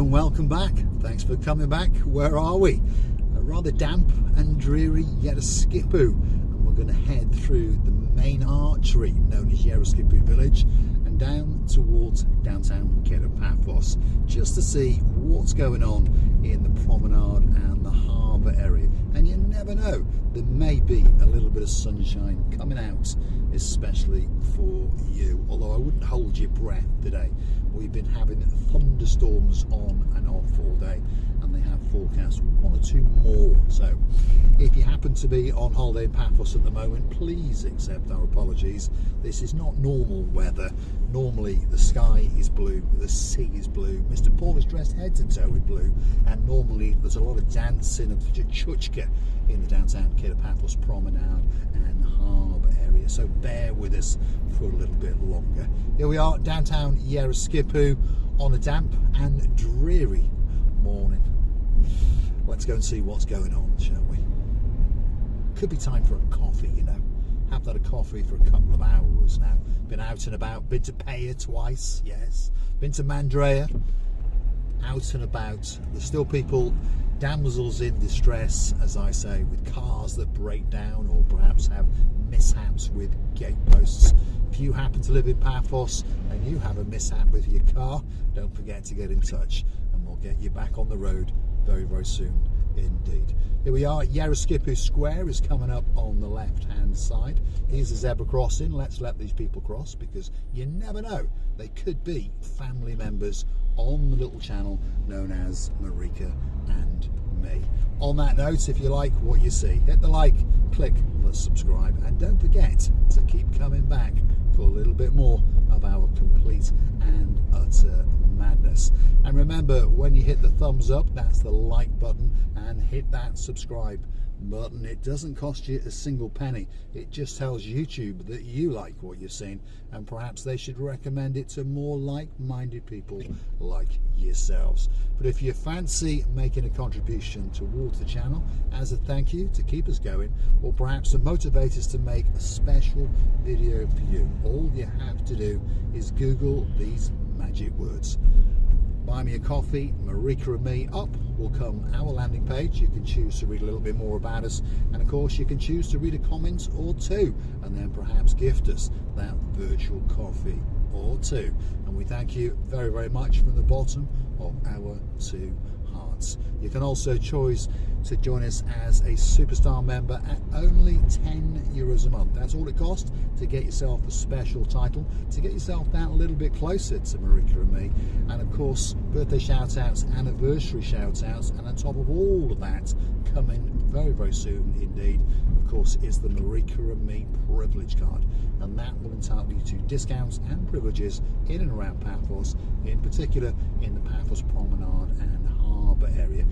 and welcome back. Thanks for coming back. Where are we? A rather damp and dreary Yeroskipou, and we're going to head through the main artery known as Yeroskipou village and down towards downtown Paphos, just to see what's going on in the promenade and the harbour area. And you never know, there may be a little bit of sunshine coming out, especially for you, although I wouldn't hold your breath today. We've been having thunderstorms on and off all day, and they have forecast one or two more. So if you happen to be on holiday in Paphos at the moment, please accept our apologies. This is not normal weather. Normally the sky is blue, the sea is blue, Mr. Paul is dressed head to toe in blue, and normally there's a lot of dancing of chuchka in the downtown Paphos promenade and harbour area, so bear with us for a little bit longer. Here we are, downtown Yeroskipou, on a damp and dreary morning. Let's go and see what's going on, shall we? Could be time for a coffee, you know. Have had a coffee for a couple of hours now. Been out and about, been to Paya twice, yes. Been to Mandrea, out and about. There's still people, damsels in distress, as I say, with cars that break down or perhaps have mishaps with gateposts. If you happen to live in Paphos and you have a mishap with your car, don't forget to get in touch and we'll get you back on the road very, very soon indeed. Here we are, Yeroskipou Square is coming up on the left hand side. Here's a zebra crossing. Let's let these people cross, because you never know, they could be family members on the little channel known as Marika and me. On that note, if you like what you see, hit the like, click the subscribe, and don't forget to keep coming back for a little bit more of our complete and utter madness. And remember, when you hit the thumbs up, that's the like button, and hit that subscribe button. It doesn't cost you a single penny. It just tells YouTube that you like what you've seen, and perhaps they should recommend it to more like-minded people like yourselves. But if you fancy making a contribution towards the channel as a thank you to keep us going, or perhaps to motivate us to make a special video for you, all you have to do is Google these magic words: buy me a coffee, Marika and me. Up will come our landing page. You can choose to read a little bit more about us, and of course you can choose to read a comment or two, and then perhaps gift us that virtual coffee or two. And we thank you very, very much from the bottom of our two hearts. You can also choose to join us as a superstar member at only €10 a month. That's all it costs to get yourself a special title, to get yourself that a little bit closer to Marika and me, and of course birthday shout outs, anniversary shout outs, and on top of all of that, coming very, very soon indeed, of course, is the Marika and me privilege card, and that will entitle you to discounts and privileges in and around Paphos, in particular in the Paphos promenade and harbour area,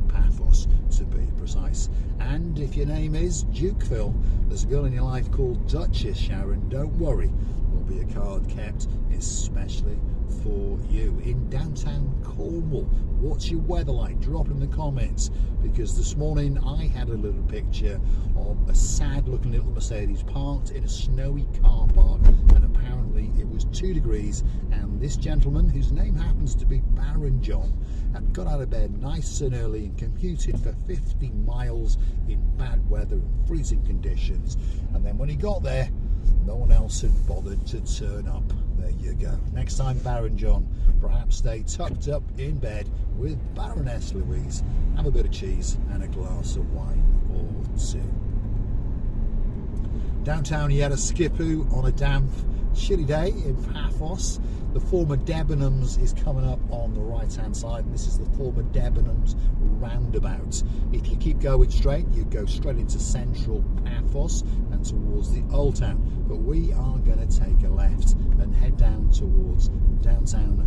Paphos to be precise. And if your name is Dukeville, there's a girl in your life called Duchess Sharon, don't worry, there'll be a card kept especially for you. In downtown Cornwall, what's your weather like? Drop in the comments, because this morning I had a little picture of a sad looking little Mercedes parked in a snowy car park, and apparently it was 2 degrees, and this gentleman, whose name happens to be Baron John, had got out of bed nice and early and commuted for 50 miles in bad weather and freezing conditions, and then when he got there, no one else had bothered to turn up. There you go. Next time, Baron John, perhaps stay tucked up in bed with Baroness Louise. Have a bit of cheese and a glass of wine or two. Downtown Yeroskipou on a damp, chilly day in Paphos. The former Debenhams is coming up on the right hand side, and this is the former Debenhams roundabout. If you keep going straight, you go straight into central Paphos and towards the old town, but we are going to take a left and head down towards downtown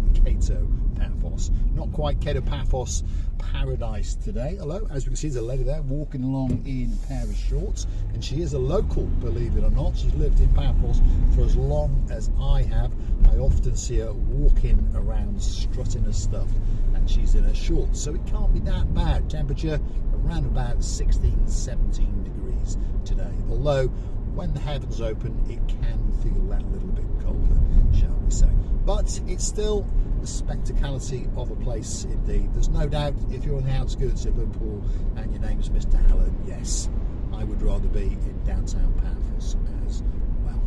Paphos. Not quite Paphos paradise today. Hello, as we can see, there's a lady there walking along in a pair of shorts, and she is a local, believe it or not. She's lived in Paphos for as long as I have. I often see her walking around strutting her stuff, and she's in her shorts, so it can't be that bad. Temperature around about 16-17 degrees today, although when the heavens open, it can feel that little bit colder, shall we say. But it's still the spectacality of a place indeed. There's no doubt, if you're on the outskirts of Liverpool and your name's Mr. Allen, yes, I would rather be in downtown Paphos as well.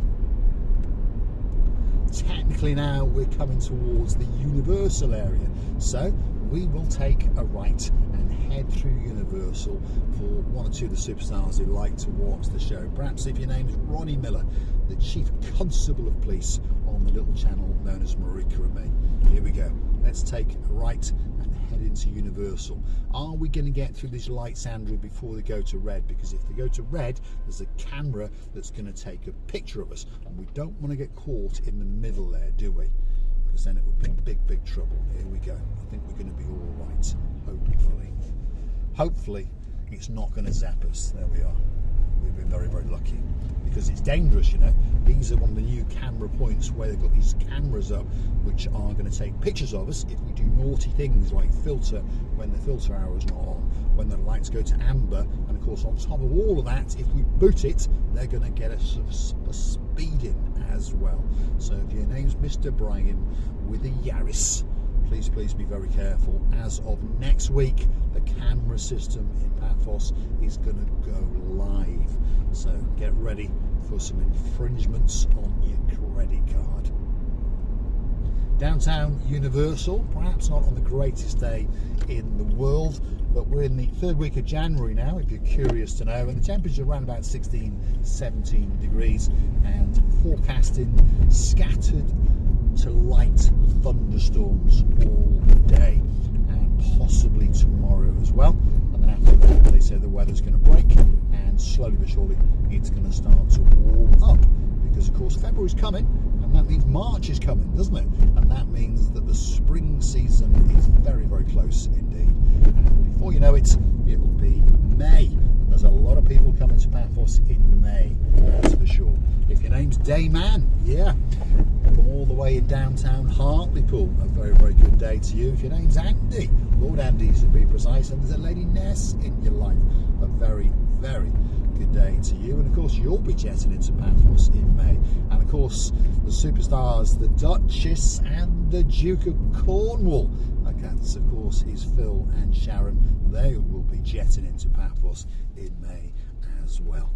Technically now we're coming towards the Universal area, so we will take a right and head through Universal for one or two of the superstars who like to watch the show. Perhaps if your name is Ronnie Miller, the Chief Constable of Police on the little channel known as Marika and me. Here we go. Let's take a right and head into Universal. Are we going to get through these lights, Andrew, before they go to red? Because if they go to red, there's a camera that's going to take a picture of us, and we don't want to get caught in the middle there, do we? Because then it would be big trouble. Here we go. I think we're going to be all right, hopefully it's not going to zap us. There we are. We've been very lucky, because it's dangerous, you know. These are one of the new camera points where they've got these cameras up which are going to take pictures of us if we do naughty things like filter when the filter hour is not on, when the lights go to amber, and of course on top of all of that, if we boot it, they're going to get us a speeding as well. So if your name's Mr. Brian with a Yaris, please be very careful. As of next week, the camera system in Paphos is going to go live, so get ready for some infringements on your credit card. Downtown Universal, perhaps not on the greatest day in the world, but we're in the third week of January now, if you're curious to know, and the temperature around about 16-17 degrees, and forecasting scattered to light thunderstorms all day, and possibly tomorrow as well. And then after that, they say the weather's going to break, and slowly but surely it's going to start to warm up, because of course February's coming, and that means March is coming, doesn't it? And that means that the spring season is very close indeed. And before you know it, it will be May. There's a lot of people coming to Paphos in May, that's for sure. If your name's Dayman, yeah, from all the way in downtown Hartlepool, a very good day to you. If your name's Andy, Lord Andy to be precise, and there's a Lady Ness in your life, a very good day to you. And of course you'll be jetting into Paphos in May, and of course the superstars, the Duchess and the Duke of Cornwall, that of course is Phil and Sharon, they will be jetting into Paphos in May as well.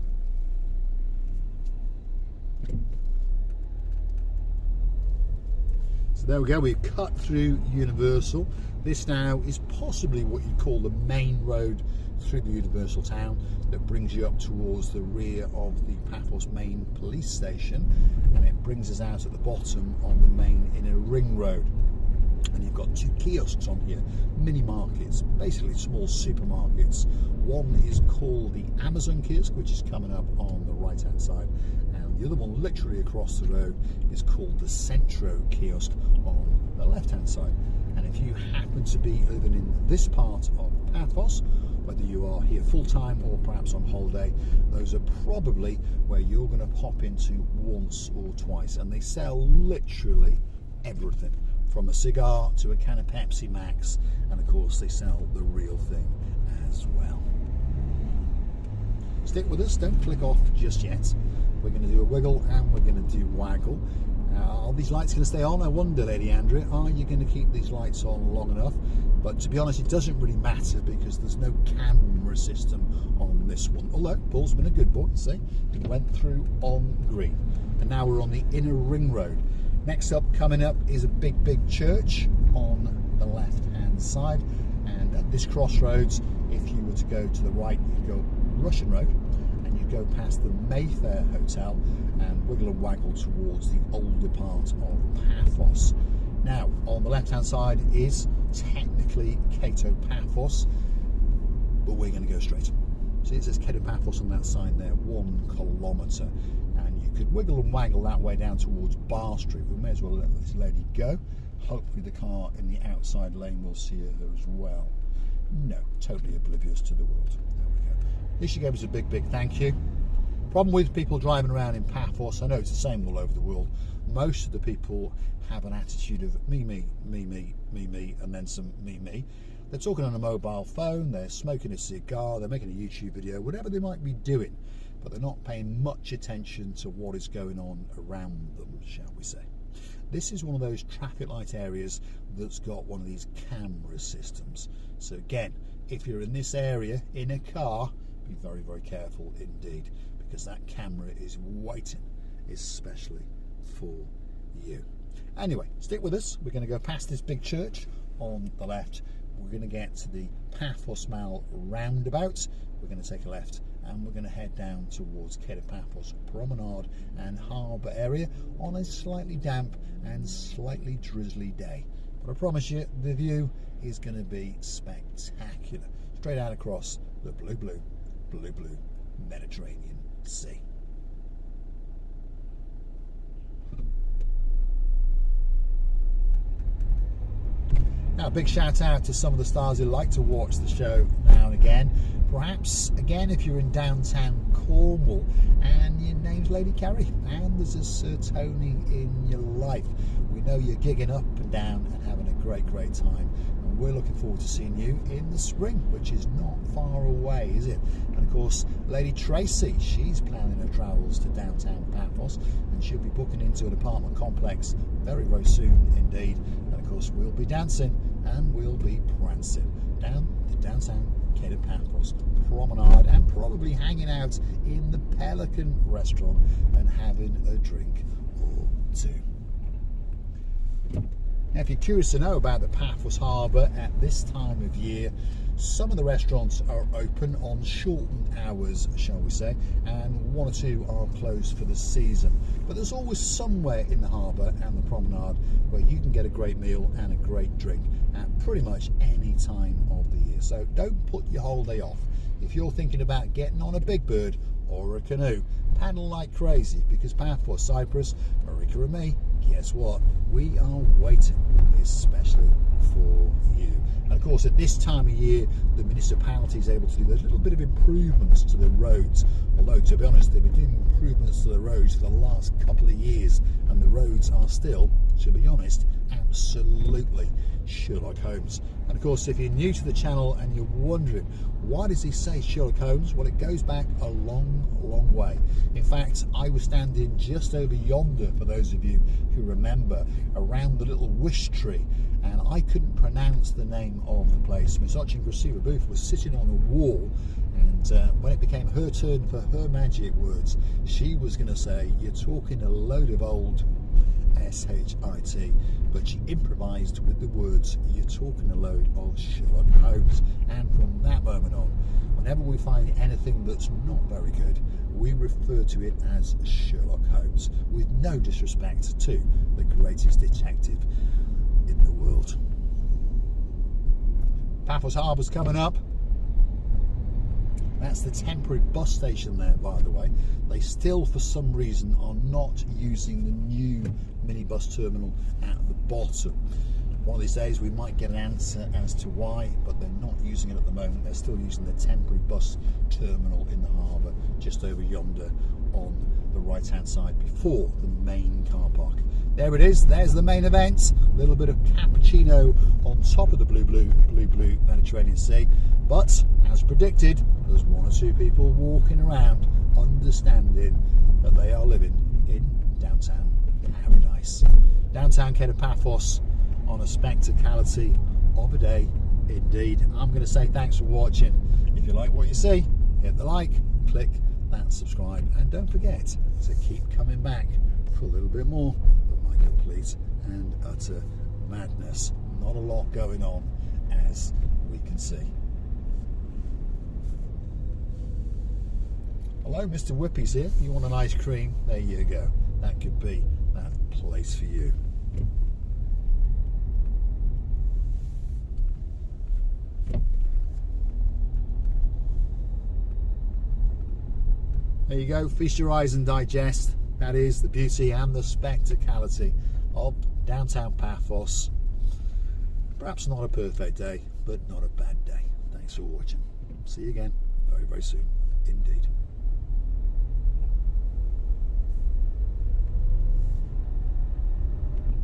So there we go, we've cut through Universal. This now is possibly what you'd call the main road through the Universal town that brings you up towards the rear of the Paphos main police station, and it brings us out at the bottom on the main inner ring road. And you've got two kiosks on here, mini markets, basically small supermarkets. One is called the Amazon kiosk, which is coming up on the right hand side, and the other one literally across the road is called the Centro kiosk on the left hand side. And if you happen to be living in this part of Paphos, whether you are here full time or perhaps on holiday, those are probably where you're going to pop into once or twice, and they sell literally everything, from a cigar to a can of Pepsi Max, and of course they sell the real thing as well. Stick with us, don't click off just yet. We're going to do a wiggle and we're going to do waggle. Are these lights going to stay on? I wonder, Lady Andrea, are you going to keep these lights on long enough? But to be honest, it doesn't really matter, because there's no camera system on this one. Although Paul's been a good boy, see, he went through on green, and now we're on the inner ring road. Next up, coming up, is a big church on the left hand side, and at this crossroads, if you were to go to the right, you go Russian Road, and you go past the Mayfair Hotel and wiggle and waggle towards the older part of Paphos. Now on the left hand side is technically Cato Paphos, but we're going to go straight. See, it says Cato Paphos on that sign there, 1 kilometre, and you could wiggle and waggle that way down towards Bar Street. We may as well let this lady go. Hopefully the car in the outside lane will see her as well. No, totally oblivious to the world. There we go. Here she gave us a big thank you. Problem with people driving around in Paphos, I know it's the same all over the world, most of the people have an attitude of me, and then some me. They're talking on a mobile phone, they're smoking a cigar, they're making a YouTube video, whatever they might be doing, but they're not paying much attention to what is going on around them, shall we say. This is one of those traffic light areas that's got one of these camera systems. So again, if you're in this area in a car, be very, very careful indeed, because that camera is waiting especially for you. Anyway, stick with us. We're going to go past this big church on the left. We're going to get to the Paphos Mall roundabout. We're going to take a left and we're going to head down towards Paphos Promenade and Harbour area on a slightly damp and slightly drizzly day. But I promise you, the view is going to be spectacular. Straight out across the blue Mediterranean Sea. Now, a big shout out to some of the stars who like to watch the show now and again. Perhaps, again, if you're in downtown Cornwall and your name's Lady Carrie and there's a Sir Tony in your life, we know you're gigging up and down and having a great time. And we're looking forward to seeing you in the spring, which is not far away, is it? And of course, Lady Tracy, she's planning her travels to downtown Paphos and she'll be booking into an apartment complex very, very soon indeed. And of course, we'll be dancing and we'll be prancing down the downtown Paphos Promenade and probably hanging out in the Pelican restaurant and having a drink or two. Now, if you're curious to know about the Paphos Harbour at this time of year, some of the restaurants are open on shortened hours, shall we say, and one or two are closed for the season. But there's always somewhere in the harbour and the promenade where you can get a great meal and a great drink at pretty much any time of the year. So don't put your holiday off. If you're thinking about getting on a big bird or a canoe, paddle like crazy, because Paphos Cyprus, Marika and me, guess what? We are waiting, especially for you. And of course, at this time of year, the municipality is able to do those little bit of improvements to the roads. Although, to be honest, they've been doing improvements to the roads for the last couple of years, and the roads are still, to be honest, absolutely Sherlock Holmes. And of course, if you're new to the channel and you're wondering, why does he say Sherlock Holmes? Well, it goes back a long way. In fact, I was standing just over yonder, for those of you who remember, around the little wish tree, and I couldn't pronounce the name of the place. Miss Yeroskipou was sitting on a wall, and when it became her turn for her magic words, she was going to say, "You're talking a load of old S-H-I-T," but she improvised with the words, "You're talking a load of Sherlock Holmes." And from that moment on, whenever we find anything that's not very good, we refer to it as Sherlock Holmes, with no disrespect to the greatest detective in the world. Paphos Harbour's coming up. That's the temporary bus station there, by the way. They still, for some reason, are not using the new minibus terminal at the bottom. One of these days we might get an answer as to why, but they're not using it at the moment. They're still using the temporary bus terminal in the harbour, just over yonder on the right hand side before the main car park. There it is, there's the main event. A little bit of cappuccino on top of the blue Mediterranean Sea. But, as predicted, there's one or two people walking around understanding that they are living in downtown paradise. Downtown Paphos on a spectacality of a day indeed. I'm going to say thanks for watching. If you like what you see, hit the like, click that subscribe, and don't forget to keep coming back for a little bit more of my complete and utter madness. Not a lot going on, as we can see. Hello, Mr. Whippy's here. You want an ice cream? There you go. That could be that place for you. There you go. Feast your eyes and digest. That is the beauty and the spectacality of downtown Paphos. Perhaps not a perfect day, but not a bad day. Thanks for watching. See you again very, very soon indeed.